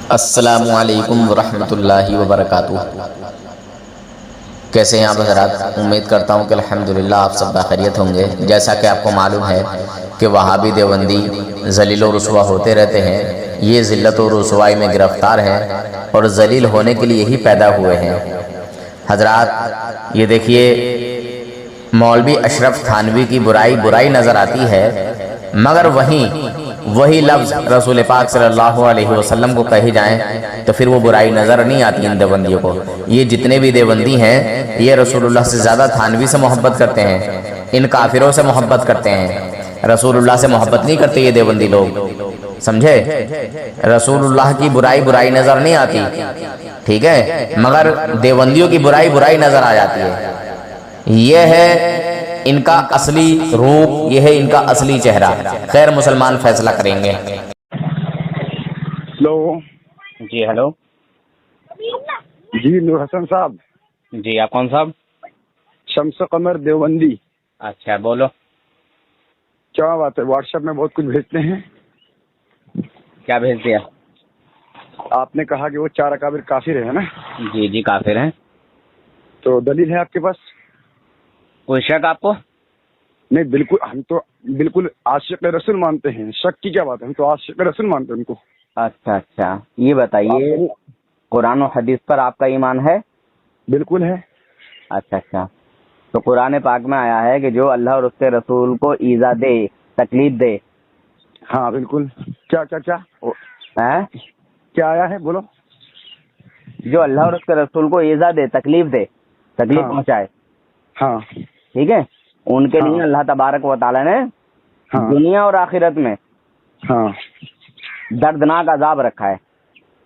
السلام علیکم ورحمۃ اللہ وبرکاتہ۔ کیسے ہیں آپ حضرات؟ امید کرتا ہوں کہ الحمدللہ آپ سب بخیریت ہوں گے۔ جیسا کہ آپ کو معلوم ہے کہ وہابی دیوبندی ذلیل و رسوا ہوتے رہتے ہیں، یہ ذلت و رسوائی میں گرفتار ہیں اور ذلیل ہونے کے لیے ہی پیدا ہوئے ہیں۔ حضرات یہ دیکھیے، مولوی اشرف تھانوی کی برائی نظر آتی ہے، مگر وہی لفظ رسول پاک صلی اللہ علیہ وسلم کو کہی جائیں تو پھر وہ برائی نظر نہیں آتی ان دیوبندیوں کو۔ یہ جتنے بھی دیوبندی ہیں یہ رسول اللہ سے زیادہ تھانوی سے محبت کرتے ہیں، ان کافروں سے محبت کرتے ہیں، رسول اللہ سے محبت نہیں کرتے یہ دیوبندی لوگ، سمجھے؟ رسول اللہ کی برائی نظر نہیں آتی، ٹھیک ہے، مگر دیوبندیوں کی برائی نظر آ جاتی ہے۔ یہ ہے ان کا اصلی روپ، یہ ہے ان کا اصلی چہرہ۔ خیر مسلمان فیصلہ کریں گے۔ ہلو جی ہلو، جی نور حسن صاحب، جی آپ کون صاحب؟ شمس قمر دیوبندی۔ اچھا بولو، کیا بات ہے، واٹس ایپ میں بہت کچھ بھیجتے ہیں۔ کیا بھیج دیا؟ آپ نے کہا کہ وہ 4 اکابر کافر ہے نا، جی کافر ہیں۔ تو دلیل ہے آپ کے پاس؟ کوئی شک آپ کو؟ نہیں، بالکل، ہم تو بالکل عاشق رسول مانتے ہیں، شک کی کیا بات ہے، ہم تو عاشق رسول مانتے ہیں ان کو۔ اچھا، یہ بتائیے قرآن و حدیث پر آپ کا ایمان ہے؟ بالکل ہے۔ اچھا، تو قرآن پاک میں آیا ہے کہ جو اللہ اور اس کے رسول کو ایذا دے، تکلیف دے، ہاں بالکل۔ کیا کیا آیا ہے، بولو۔ جو اللہ اور اس کے رسول کو ایذا دے، تکلیف ہاں پہنچائے، ہاں ٹھیک ہے، ان کے ہاں لیے اللہ تبارک و تعالی نے ہاں دنیا اور آخرت میں ہاں۔ دردناک عذاب رکھا ہے۔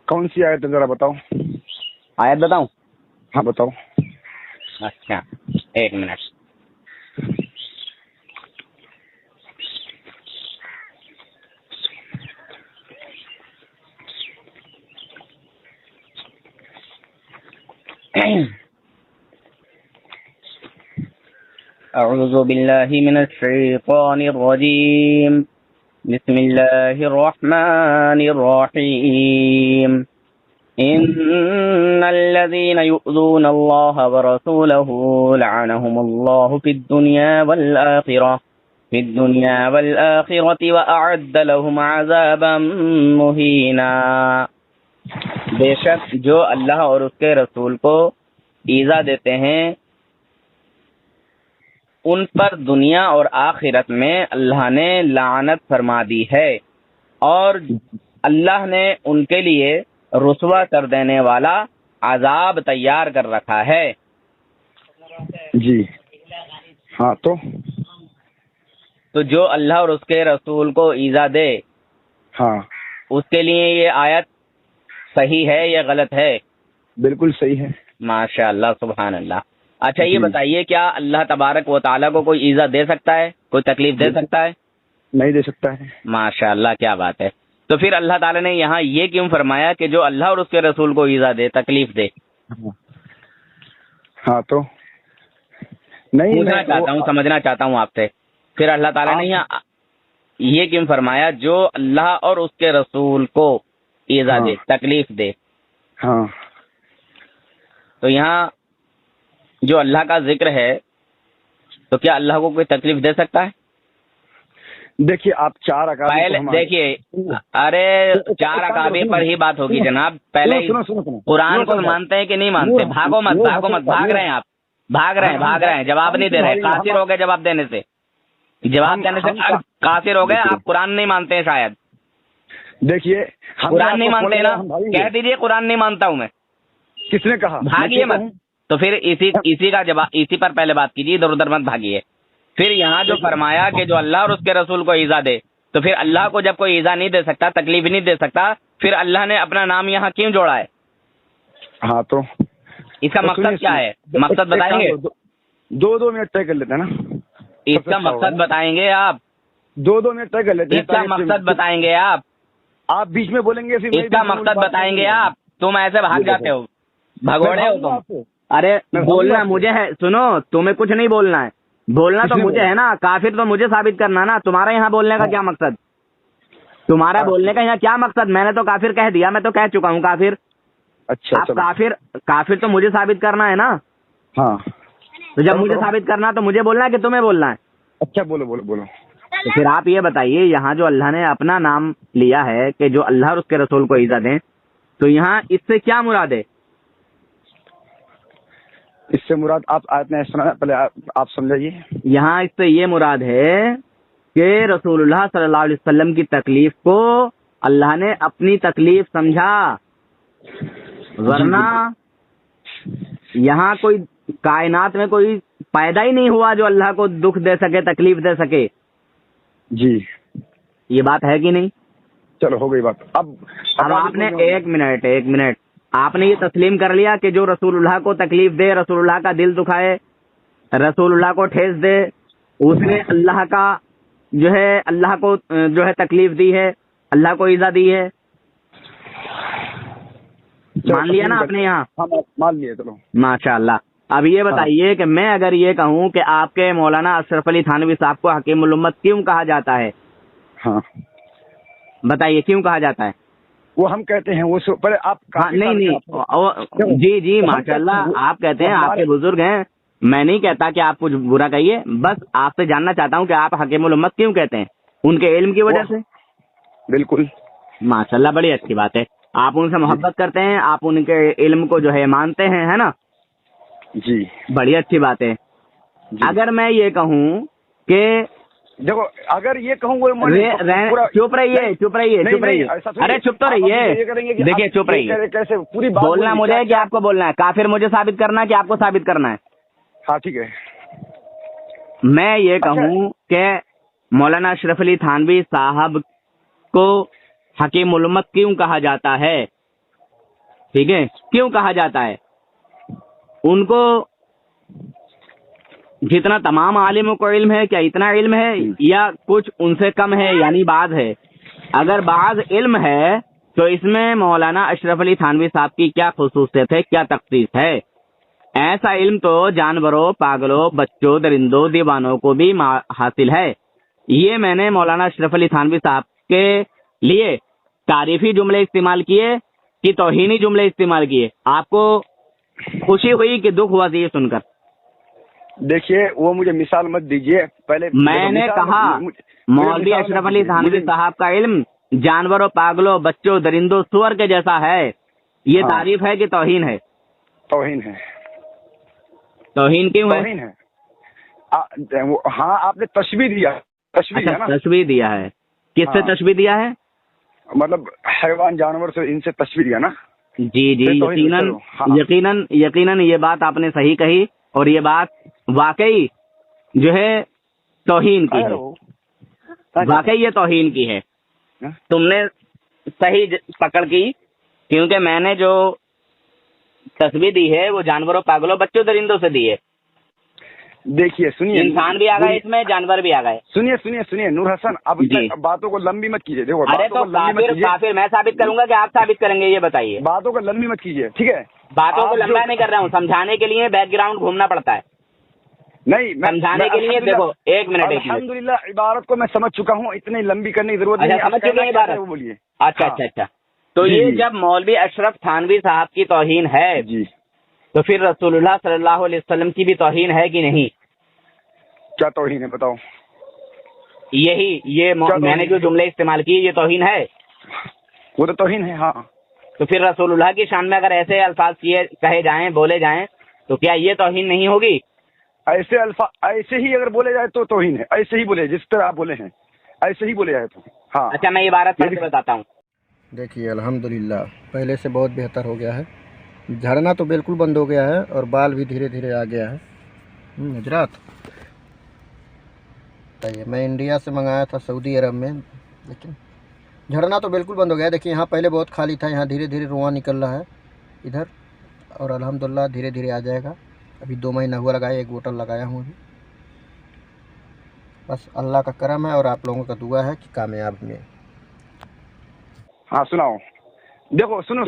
کون سی آیت ہے ذرا بتاؤ؟ آیت بتاؤں؟ ہاں بتاؤ۔ اچھا ایک منٹ۔ اعوذ باللہ من الشیطان الرجیم، بسم اللہ الرحمن الرحیم، ان الذین یؤذون اللہ ورسولہ لعنهم اللہ فی الدنیا والآخرة وأعد لهم عذابا مہینا۔ بے شک جو اللہ اور اس کے رسول کو ایذا دیتے ہیں ان پر دنیا اور آخرت میں اللہ نے لعنت فرما دی ہے، اور اللہ نے ان کے لیے رسوا کر دینے والا عذاب تیار کر رکھا ہے۔ جی ہاں، تو جو اللہ اور اس کے رسول کو ایذا دے ہاں، اس کے لیے یہ آیت صحیح ہے یا غلط ہے؟ بالکل صحیح ہے۔ ماشاء اللہ، سبحان اللہ۔ اچھا یہ جی۔ بتائیے، کیا اللہ تبارک و تعالیٰ کو کوئی ایذا دے سکتا ہے، کوئی تکلیف دے سکتا ہے؟ نہیں دے سکتا ہے۔ ماشاء اللہ، کیا بات ہے۔ تو پھر اللہ تعالیٰ نے یہاں یہ کیوں فرمایا کہ جو اللہ اور اس کے رسول کو ایذا دے، تکلیف دے؟ ہاں تو نہیں، پوچھنا چاہتا ہوں، سمجھنا چاہتا ہوں آپ سے، پھر اللہ تعالیٰ نے یہاں یہ کیوں فرمایا جو اللہ اور اس کے رسول کو ایذا دے، تکلیف دے؟ ہاں، تو یہاں جو اللہ کا ذکر ہے تو کیا اللہ کو کوئی تکلیف دے سکتا ہے؟ دیکھیے آپ 4 اکابر پہلے دیکھیے، ارے 4 اکابر پر ہی بات ہوگی جناب، پہلے قرآن کو مانتے ہیں کہ نہیں مانتے؟ بھاگو مت، بھاگ رہے ہیں آپ، بھاگ رہے ہیں، جواب نہیں دے رہے، قاصر ہو گئے جواب دینے سے قاصر ہو گئے آپ، قرآن نہیں مانتے ہیں شاید۔ دیکھیے قرآن نہیں مانتے نا، کہہ دیجئے قرآن نہیں مانتا ہوں میں۔ کس نے کہا؟ بھاگیے مت، تو پھر اسی کا جواب، اسی پر پہلے بات کیجیے، ادھر ادھر مت بھاگیے۔ پھر یہاں جو فرمایا کہ جو اللہ اور اس کے رسول کو ایذا دے، تو پھر اللہ کو جب کوئی ایذا نہیں دے سکتا، تکلیف نہیں دے سکتا، پھر اللہ نے اپنا نام یہاں کیوں جوڑا ہے؟ ہاں تو اس کا مقصد کیا ہے؟ مقصد بتائیں گے؟ 2 منٹ طے کر لیتے ہیں نا، اس کا مقصد بتائیں گے آپ؟ 2 منٹ طے کر لیتے ہیں۔ اس کا مقصد بتائیں گے آپ؟ آپ بیچ میں بولیں گے، اس کا مقصد بتائیں گے آپ؟ تم ایسے بھاگ جاتے ہو، بھگوڑے ہو تم۔ ارے بولنا مجھے ہے، سنو، تمہیں کچھ نہیں بولنا ہے، بولنا تو مجھے ہے نا، کافر تو مجھے ثابت کرنا نا، تمہارا یہاں بولنے کا کیا مقصد؟ تمہارا بولنے کا یہاں کیا مقصد؟ میں نے تو کافر کہہ دیا، میں تو کہہ چکا ہوں کافر. اچھا آپ کافر تو مجھے ثابت کرنا ہے نا. ہاں تو جب مجھے ثابت کرنا تو مجھے بولنا ہے کہ تمہیں بولنا ہے. اچھا بولو بولو بولو. تو پھر آپ یہ بتائیے، یہاں جو اللہ نے اپنا نام لیا ہے کہ جو اللہ اور اس کے رسول کو ایزا دیں، تو یہاں اس سے کیا مراد ہے؟ اس سے مراد آپ آیت میں سنا، پہلے آپ سمجھائیے. یہاں اس سے یہ مراد ہے کہ رسول اللہ صلی اللہ علیہ وسلم کی تکلیف کو اللہ نے اپنی تکلیف سمجھا، ورنہ یہاں کوئی کائنات میں کوئی پیدا ہی نہیں ہوا جو اللہ کو دکھ دے سکے، تکلیف دے سکے. جی یہ بات ہے کہ نہیں؟ چلو ہو گئی بات. اب آپ نے ایک منٹ آپ نے یہ تسلیم کر لیا کہ جو رسول اللہ کو تکلیف دے، رسول اللہ کا دل دکھائے، رسول اللہ کو ٹھیس دے، اس نے اللہ کا جو ہے اللہ کو جو ہے تکلیف دی ہے، اللہ کو ایزا دی ہے. مان لیا نا آپ نے یہاں؟ مان لیا. چلو ماشاء اللہ. اب یہ بتائیے کہ میں اگر یہ کہوں کہ آپ کے مولانا اشرف علی تھانوی صاحب کو حکیم الامت کیوں کہا جاتا ہے؟ ہاں بتائیے کیوں کہا جاتا ہے؟ وہ ہم کہتے ہیں وہ پہلے آپ نہیں جی ماشاء اللہ آپ کہتے ہیں، آپ کے بزرگ ہیں، میں نہیں کہتا کہ آپ کچھ برا کہیے، بس آپ سے جاننا چاہتا ہوں کہ آپ حکیم الامت کیوں کہتے ہیں؟ ان کے علم کی وجہ سے؟ بالکل ماشاء اللہ، بڑی اچھی بات ہے. آپ ان سے محبت کرتے ہیں، آپ ان کے علم کو جو ہے مانتے ہیں، ہے نا؟ جی بڑی اچھی بات ہے. اگر میں یہ کہوں کہ دیکھو، اگر یہ کہوں چپ رہیے ارے چپ تو رہیے، دیکھیے چپ رہیے. کیسے پوری بات بولنا مجھے ہے کہ آپ کو بولنا ہے؟ کافر مجھے ثابت کرنا ہے کہ آپ کو ثابت کرنا ہے؟ ہاں ٹھیک ہے. میں یہ کہوں کہ مولانا اشرف علی تھانوی صاحب کو حکیم الامت کیوں کہا جاتا ہے؟ ٹھیک ہے، کیوں کہا جاتا ہے؟ ان کو جتنا تمام عالموں کو علم ہے، کیا اتنا علم ہے یا کچھ ان سے کم ہے، یعنی بعض ہے؟ اگر بعض علم ہے تو اس میں مولانا اشرف علی تھانوی صاحب کی کیا خصوصیت ہے، کیا تخصیص ہے؟ ایسا علم تو جانوروں، پاگلوں، بچوں، درندوں، دیوانوں کو بھی حاصل ہے. یہ میں نے مولانا اشرف علی تھانوی صاحب کے لیے تعریفی جملے استعمال کیے کہ توہینی جملے استعمال کیے؟ آپ کو خوشی ہوئی کہ دکھ ہوا یہ سن کر؟ دیکھیے وہ مجھے مثال مت دیجیے. پہلے میں نے کہا مولوی اشرف علی تھانوی صاحب کا علم جانوروں، پاگلوں، بچوں، درندوں، سور کے جیسا ہے. یہ تعریف ہے کہ توہین ہے؟ توہین ہے. توہین کیوں ہے؟ توہین ہے. ہاں آپ نے تشبیہ دیا. تشبیہ دیا ہے؟ کس سے تشبیہ دیا ہے؟ مطلب حیوان، جانور سے، ان سے تشبیہ دیا نا. جی یقیناً یہ بات آپ نے صحیح کہی، اور یہ بات واقعی جو ہے توہین کی ہے. واقعی یہ توہین کی ہے. تم نے صحیح پکڑ کی، کیونکہ میں نے جو تسبیح دی ہے وہ جانوروں، پاگلوں، بچوں، درندوں سے دی ہے. دیکھیے سنیے، انسان بھی آ گئے اس میں، جانور بھی آ گئے. سنیے نور حسن، اب باتوں کو لمبی مت کیجیے. دیکھو ارے تو کافر میں ثابت کروں گا کہ آپ ثابت کریں گے؟ یہ بتائیے. باتوں کو لمبی مت کیجیے، ٹھیک ہے؟ باتوں کو لمبا نہیں کر رہا ہوں، سمجھانے کے لیے بیک گراؤنڈ گھومنا پڑتا ہے. نہیں سمجھانے کے لیے دیکھو، ایک منٹ. الحمدللہ عبارت کو میں سمجھ چکا ہوں، اتنی لمبی کرنے کی ضرورت نہیں. سمجھ چکے ہیں عبارت؟ بولیے. اچھا. تو یہ جب مولوی اشرف تھانوی صاحب کی توہین ہے جی، تو پھر رسول اللہ صلی اللہ علیہ وسلم کی بھی توہین ہے کہ نہیں؟ کیا توہین ہے بتاؤ؟ یہ میں نے جو جملے استعمال کیے یہ توہین ہے؟ وہ تو توہین ہے. ہاں. تو پھر رسول اللہ کی شان میں اگر ایسے الفاظ کہے جائیں، بولے جائیں، تو کیا یہ توہین نہیں ہوگی؟ ایسے الفاظ ایسے ہی اگر بولے جائے تو توہین ہے. ایسے ہی بولے جس طرح آپ بولے ہیں، ایسے ہی بولے جائے تو. ہاں. اچھا میں عبارت پڑھ کے بتاتا ہوں. دیکھیے الحمدللہ پہلے سے بہت بہتر ہو گیا ہے. جھڑنا تو بالکل بند ہو گیا ہے اور بال بھی دھیرے دھیرے آ گیا ہے. حضرات میں انڈیا سے منگایا تھا سعودی عرب میں، لیکن جھڑنا تو بالکل بند ہو گیا. دیکھیے یہاں پہلے بہت خالی تھا، یہاں دھیرے دھیرے رواں نکل رہا ہے ادھر، اور الحمدللہ دھیرے دھیرے آ جائے گا. ابھی 2 مہینہ ہوا لگایا، 1 بوتل لگایا ہوں ابھی. بس اللہ کا کرم ہے اور آپ لوگوں کا دعا ہے کہ کامیاب میں. ہاں سناؤ. دیکھو سنو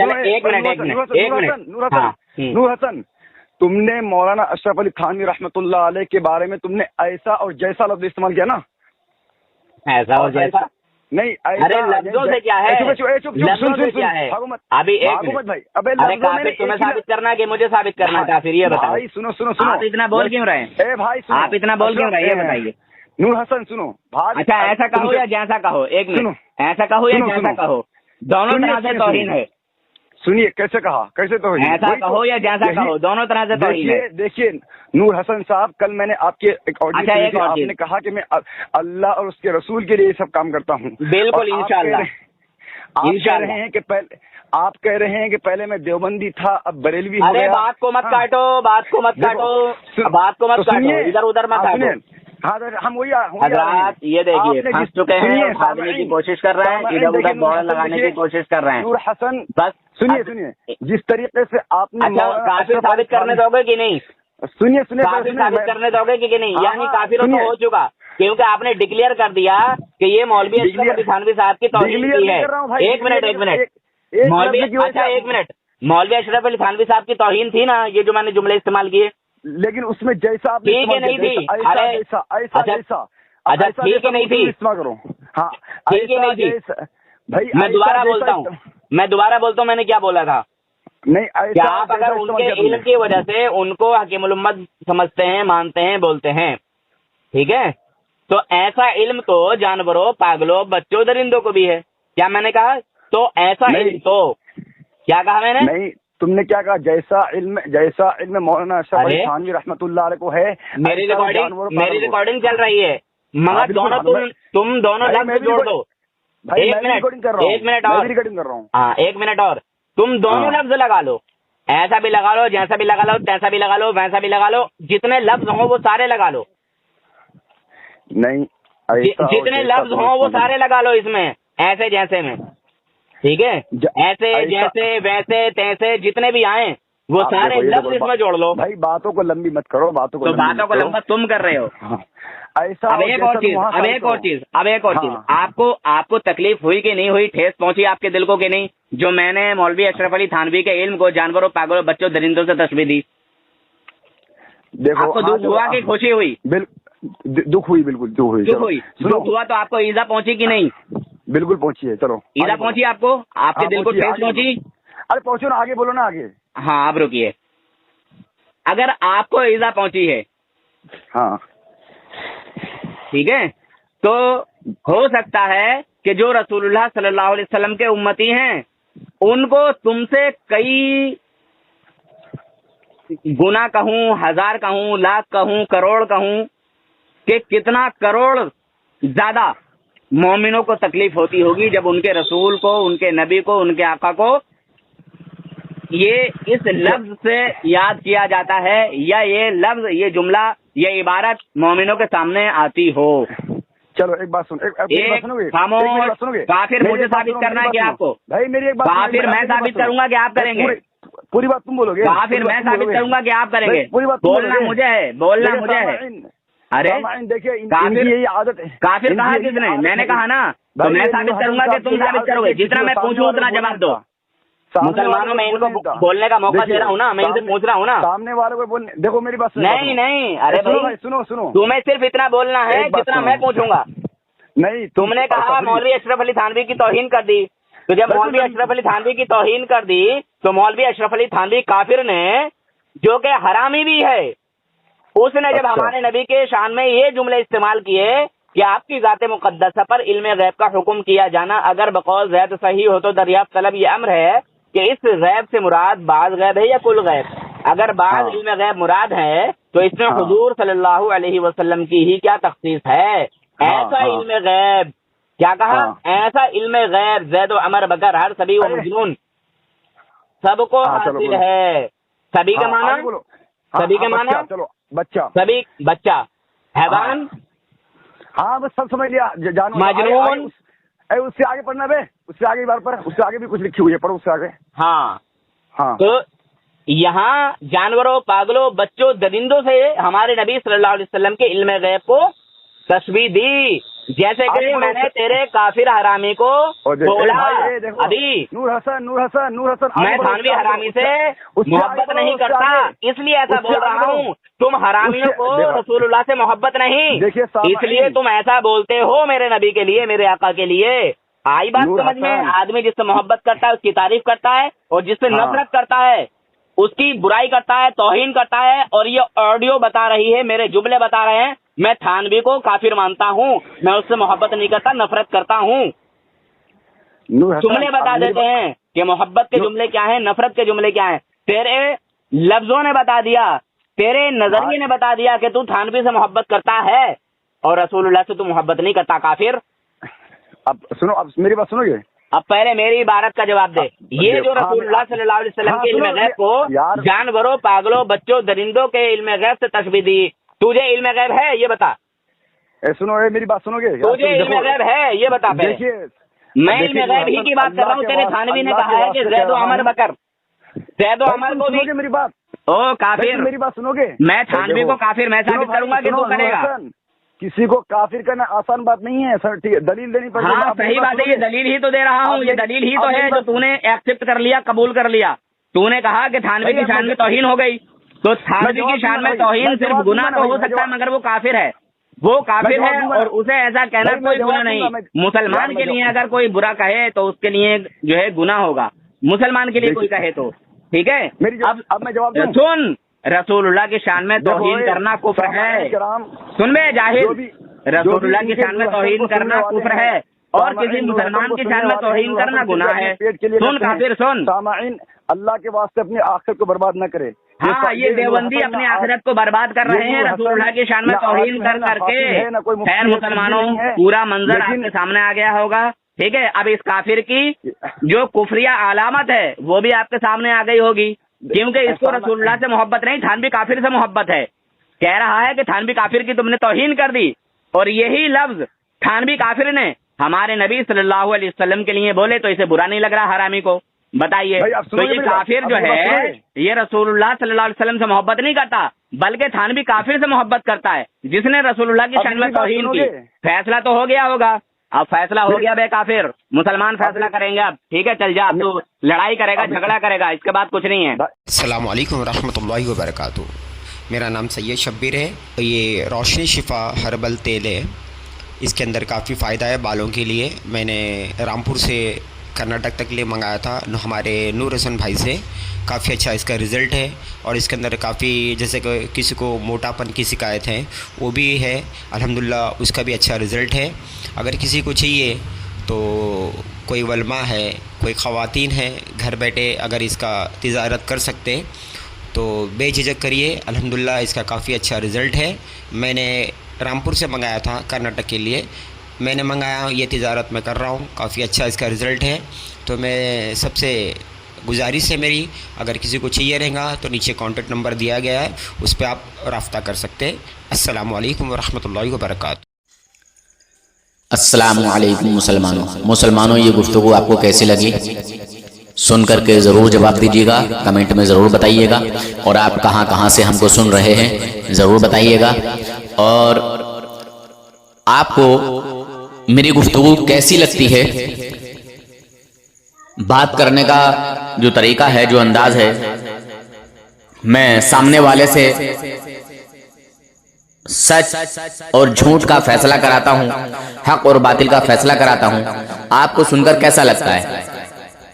نور حسن، تم نے مولانا اشرف علی تھانوی رحمۃ اللہ علیہ کے بارے میں تم نے ایسا اور جیسا لفظ استعمال کیا نا. ایسا اور جیسا नहीं अरे लफ्जों से क्या है, लफ्जों से क्या है? अभी एक मिनट भाई, अबे अरे काफिर तुम्हें साबित करना है कि मुझे साबित करना है काफिर, ये बताओ। भाई सुनो सुनो सुनो, आप इतना बोल क्यों रहे हैं? ए भाई सुनो, आप इतना बोल क्यों रहे हैं, ये बताइए। नूर हसन सुनो भाई, अच्छा ऐसा कहो या जैसा कहो, एक मिनट, ऐसा कहो या जैसा कहो, दोनों तरह से तौहीन है। सुनिए कैसे कहा, कैसे तो ऐसा कहो या जैसा कहो, दोनों तरह से तौहीन है। देखिए नूर हसन साहब, कल मैंने आपके एक ऑडियो अच्छा, एक और आपने चीज। कहा कि मैं अल्लाह और उसके रसूल के लिए ये सब काम करता हूँ। बिल्कुल, इंशाअल्लाह। आप कह रहे हैं कि पहले, आप कह रहे हैं कि पहले मैं देवबंदी था, अब बरेलवी हो गया। अरे बात को मत काटो, बात को मत काटो, बात को मत काटो, इधर उधर मत काटो। हाँ हम वही हजरात ये देखिए फंस चुके हैं, भागने की कोशिश कर रहे हैं, इधर उधर दौड़ लगाने की कोशिश कर रहे हैं। नूर हसन बस सुनिए, जिस तरीके से आपने अच्छा काफिर साबित करने दोगे कि नहीं? सुनिए काफिर साबित करने दोगे कि नहीं? यानी काफिरों तो हो चुका, क्योंकि आपने डिक्लेयर कर दिया कि ये मौलवी अशरफ अली थानवी साहब की तौहीन की है। एक मिनट मौलवी, अच्छा एक मिनट, मौलवी अशरफ अली थानवी साहब की तौहीन थी ना, ये जो मैंने जुमले इस्तेमाल किए? लेकिन उसमें जैसा आप ठीक है नहीं थी, अरे ऐसा अच्छा ठीक है नहीं थी, इस्तेमाल करो। हाँ ठीक है नहीं थी भाई, मैं दोबारा बोलता हूँ, मैंने क्या बोला था? नहीं क्या आप अगर उनके इल्म की वजह से उनको हकीमुल उम्मत समझते हैं, मानते हैं, बोलते हैं, ठीक है, तो ऐसा इल्म तो जानवरों, पागलों, बच्चों, दरिंदों को भी है। क्या मैंने कहा? तो ऐसा इल्म तो क्या कहा मैंने? नहीं, तुमने क्या कहा? जैसा इल्म मौलाना अशरफ अली थानवी रहमतुल्लाह अलैह को है। मेरी रिकॉर्डिंग चल रही है, मगर दोनों तुम दोनों लफ्ज जोड़ दो। एक मिनट और, रिकॉर्डिंग कर रहा हूँ। हाँ एक मिनट और, तुम दोनों लफ्ज लगा लो, ऐसा भी लगा लो, जैसा भी लगा लो, तैसा भी लगा लो, वैसा भी लगा लो, जितने लफ्ज हों वो सारे लगा लो। नहीं, जितने लफ्ज हों वो सारे लगा लो इसमें, ऐसे जैसे में, ठीक है, ऐसे जैसे वैसे तैसे जितने भी आए वो सारे लफ्ज इसमें जोड़ लो। भाई बातों को लंबी मत करो, बातों को लंबा तुम कर रहे हो। ऐसा अब एक और चीज, आपको तकलीफ हुई कि नहीं हुई, ठेस पहुंची आपके दिल को कि नहीं, जो मैंने मौलवी अशरफ अली थानवी के इल्म को जानवरों, पागलों, बच्चों, दरिंदों से तशबीह दी? देखो आपको दुख हुआ कि खुशी हुई? दुख हुई, बिल्कुल दुख हुई। दुख हुआ तो आपको ईजा पहुंची कि नहीं? बिल्कुल पहुंची है। चलो ईजा पहुंची आपको, आपके दिल को ठेस पहुंची? अरे पहुंचो ना, आगे बोलो ना, आगे। हाँ आप रुकिए, अगर आपको ईजा पहुंची है, हाँ ठीक है, तो हो सकता है कि जो रसूलुल्लाह सल्लल्लाहु अलैहि वसल्लम के उम्मती हैं उनको तुमसे कई गुना कहूं, हजार कहूं, लाख कहूं, करोड़ कहूं, कि कितना करोड़ ज्यादा मोमिनों को तकलीफ होती होगी जब उनके रसूल को, उनके नबी को, उनके आका को ये इस लफ्ज से याद किया जाता है, या ये लफ्ज, ये जुमला, ये इबारत मोमिनों के सामने आती हो। चलो एक बात सुनो, एक खामोश, काफिर मुझे साबित करना है कि आपको? भाई मेरी एक बात, काफिर मैं साबित करूंगा कि आप करेंगे? पूरी बात तुम बोलोगे? काफिर मैं साबित करूंगा कि आप करेंगे? बोलना मुझे है, बोलना मुझे है। अरे देखिए, काफिर, यही आदत है। काफिर कहा किसने? मैंने कहा ना, तो मैं साबित करूंगा कि तुम साबित करोगे। जितना मैं पूछूं उतना जवाब दो। मुसलमानों में इनको बोलने का मौका दे रहा हूँ ना, मैं इनसे पूछ रहा हूँ ना। सामने वाले को बोलने, देखो मेरी बात नहीं, अरे भाई सुनो, तुम्हें सिर्फ इतना बोलना है जितना मैं पूछूंगा। नहीं, तुमने कहा मौलवी अशरफ अली थानवी की तौहीन कर दी, तो जब मौलवी अशरफ अली थानवी की तौहीन कर दी तो मौलवी अशरफ अली थानवी काफिर ने, जो कि हरामी भी है, उसने जब हमारे नबी के शान में ये जुमले इस्तेमाल किए कि आपकी ज़ात मुक़द्दसा पर इल्म गैब का हुक्म किया जाना अगर बकौल ज़ैद सही हो तो दरियाफ्त तलब, ये अम्र है कि इस गैब से मुराद बाज़ गैब है या कुल गैब? अगर बाज़ इल्म गैब मुराद है तो इसमें हुजूर सल्लल्लाहु अलैहि वसल्लम की ही क्या तख्सीस है? ऐसा इल्म गैब, क्या कहा? ऐसा इल्म गैब ज़ैद व अमर बकर हर सभी व मजनून सबको हासिल है। सभी का माना, सभी का माना, चलो बच्चा, सभी बच्चा, हैवान, हाँ बस सब समझ लिया, जानवर, मजनून। उससे आगे पढ़ना बे, उससे आगे बार पर, उससे आगे भी कुछ लिखी हुई है, पढ़ो उससे आगे। हाँ तो यहाँ जानवरों, पागलों, बच्चों, दरिंदों से हमारे नबी सल्लल्लाहु अलैहि वसल्लम के इल्म गैब को तशबीह दी, जैसे कि मैंने तेरे काफिर हरामी को बोला अभी, नूर हसन मैं थानवी हरामी से मोहब्बत नहीं करता, इसलिए ऐसा बोल रहा हूँ। तुम हरामियों को रसूलुल्लाह से मोहब्बत नहीं, इसलिए तुम ऐसा बोलते हो मेरे नबी के लिए, मेरे आका के लिए। आई बात समझ में? आदमी जिससे मोहब्बत करता है उसकी तारीफ करता है, और जिससे नफरत करता है उसकी बुराई करता है, तौहीन करता है। और ये ऑडियो बता रही है, मेरे जुमले बता रहे हैं, मैं थानवी को काफिर मानता हूँ, मैं उससे मोहब्बत नहीं करता, नफरत करता हूँ। जुमले बता देते हैं कि मोहब्बत के जुमले क्या हैं, नफरत के जुमले क्या हैं। तेरे लफ्जों ने बता दिया, तेरे नजरिए ने बता दिया कि तू थानवी से मोहब्बत करता है और रसूलुल्लाह से तू मोहब्बत नहीं करता, काफिर। अब सुनो, अब मेरी बात सुनोगे? अब पहले मेरी इबारत का जवाब दे। ये जो रसूलुल्लाह सल्लल्लाहु अलैहि वसल्लम के इल्म गैब को जानवरों, पागलों, बच्चों, दरिंदों के इल्म गैब से तशबीह दी, तुझे इल्म गैब है ये बता। सुनो, मेरी बात सुनोगे? तुझे इल्म गैब है ये बता पहले। मैं इल्म गैब ही की बात कर रहा हूँ। तेरे थानवी ने कहा है कि ज़ैद अमर बकर, ज़ैद अमर को भी मेरी बात, ओ काफिर, मेरी बात सुनोगे? मैं थानवी को काफिर मैं साबित करूंगा कि तू करेगा। किसी को काफिर करना आसान बात नहीं है सर, ठीक है, दलील देनी पड़ेगी। हाँ सही बात है, ये दलील ही तो दे रहा हूँ, ये दलील ही तो है जो तूने एक्सेप्ट कर लिया, कबूल कर लिया। तूने कहा कि थानवी की शान में तौहीन हो गई, तो थानवी की शान में तौहीन सिर्फ गुनाह तो हो सकता है, मगर वो काफिर है, वो काफिर है, और उसे ऐसा कहना कोई गुनाह नहीं। मुसलमान के लिए अगर कोई बुरा कहे तो उसके लिए जो है गुनाह होगा, मुसलमान के लिए कोई कहे तो, ठीक है। अब मैं जवाब दूं? सुन, रसूलुल्लाह की शान में तौहीन करना कुफ्र है। सुन बे जाहिल, रसूलुल्लाह की शान में तौहीन करना कुफ्र है, और किसी मुसलमान की शान में तौहीन करना गुनाह है। सुन काफिर, सुन, अल्लाह के वास्ते अपनी आखिरत को बर्बाद न करे। हाँ, ये देवबंदी अपनी आखिरत को बर्बाद कर रहे हैं रसूलुल्लाह की शान में तौहीन कर करके। खैर मुसलमानों, पूरा मंजर आपके सामने आ गया होगा, ठीक है। अब इस काफिर की जो कुफरिया अलामत है वो भी आपके सामने आ गई होगी, क्योंकि इसको रसूलुल्लाह से मोहब्बत नहीं, थानवी काफिर से मोहब्बत है। कह रहा है कि थानवी काफिर की तुमने तौहीन कर दी, और यही लफ्ज थानवी काफिर ने हमारे नबी सल्लल्लाहु अलैहि वसल्लम के लिए बोले, तो इसे बुरा नहीं लग रहा हरामी को? बताइए। तो ये काफिर जो है ये रसूलुल्लाह सल्लल्लाहु अलैहि वसल्लम से मोहब्बत नहीं करता, बल्कि थानवी काफिर से मोहब्बत करता है, जिसने रसूलुल्लाह की शान में तौहीन की। फैसला तो हो गया होगा, अब फैसला हो गया बे काफिर, मुसलमान फैसला करेंगे अब, ठीक है। चल जा, अब तू लड़ाई करेगा, झगड़ा करेगा, इसके बाद कुछ नहीं है। अस्सलाम वालेकुम रहमतुल्लाहि व बरकातुहू। मेरा नाम सैयद शब्बीर है। ये रोशनी शिफा हर्बल तेल है, इसके अंदर काफ़ी फ़ायदा है बालों के लिए। मैंने रामपुर से कर्नाटक तक ले मंगाया था हमारे नूर हसन भाई से, काफ़ी अच्छा इसका रिज़ल्ट है। और इसके अंदर काफ़ी, जैसे कि किसी को मोटापन की शिकायत है वो भी है, अल्हम्दुलिल्लाह उसका भी अच्छा रिज़ल्ट है। अगर किसी को चाहिए तो कोई वलमा है, कोई ख़वातीन है, घर बैठे अगर इसका तिजारत कर सकते तो बेझिझक करिए, अल्हम्दुलिल्लाह इसका काफ़ी अच्छा रिज़ल्ट है। मैंने रामपुर से मंगाया था कर्नाटक के लिए, मैंने मंगाया, ये तिजारत मैं कर रहा हूँ, काफ़ी अच्छा इसका रिज़ल्ट है। तो मैं सबसे गुजारिश है मेरी, अगर किसी को चाहिए रहेगा तो नीचे कॉन्टेक्ट नंबर दिया गया है, उस पर आप रब्ता कर सकते हैं। अस्सलामु अलैकुम वरहमतुल्लाहि वबरकातुहू। अस्सलामु अलैकुम मुसलमानों, ये गुफ्तगू आपको कैसी लगी? सुन करके ज़रूर जवाब दीजिएगा, कमेंट में ज़रूर बताइएगा, और आप कहाँ से हमको सुन रहे हैं ज़रूर बताइएगा। और आपको मेरी गुफ्तगू कैसी लगती है? बात करने का जो तरीका है, जो अंदाज है, मैं सामने वाले से सच और झूठ का फैसला कराता हूं, हक और बातिल का फैसला कराता हूं। आपको सुनकर कैसा लगता है?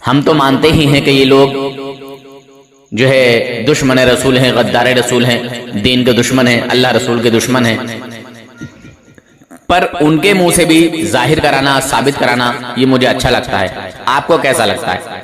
हम तो मानते ही हैं कि ये लोग जो है दुश्मन रसूल हैं, गद्दार रसूल हैं, दीन के दुश्मन हैं, अल्लाह रसूल के दुश्मन हैं, पर उनके मुंह से भी जाहिर कराना, साबित कराना, ये मुझे अच्छा लगता है। आपको कैसा लगता है?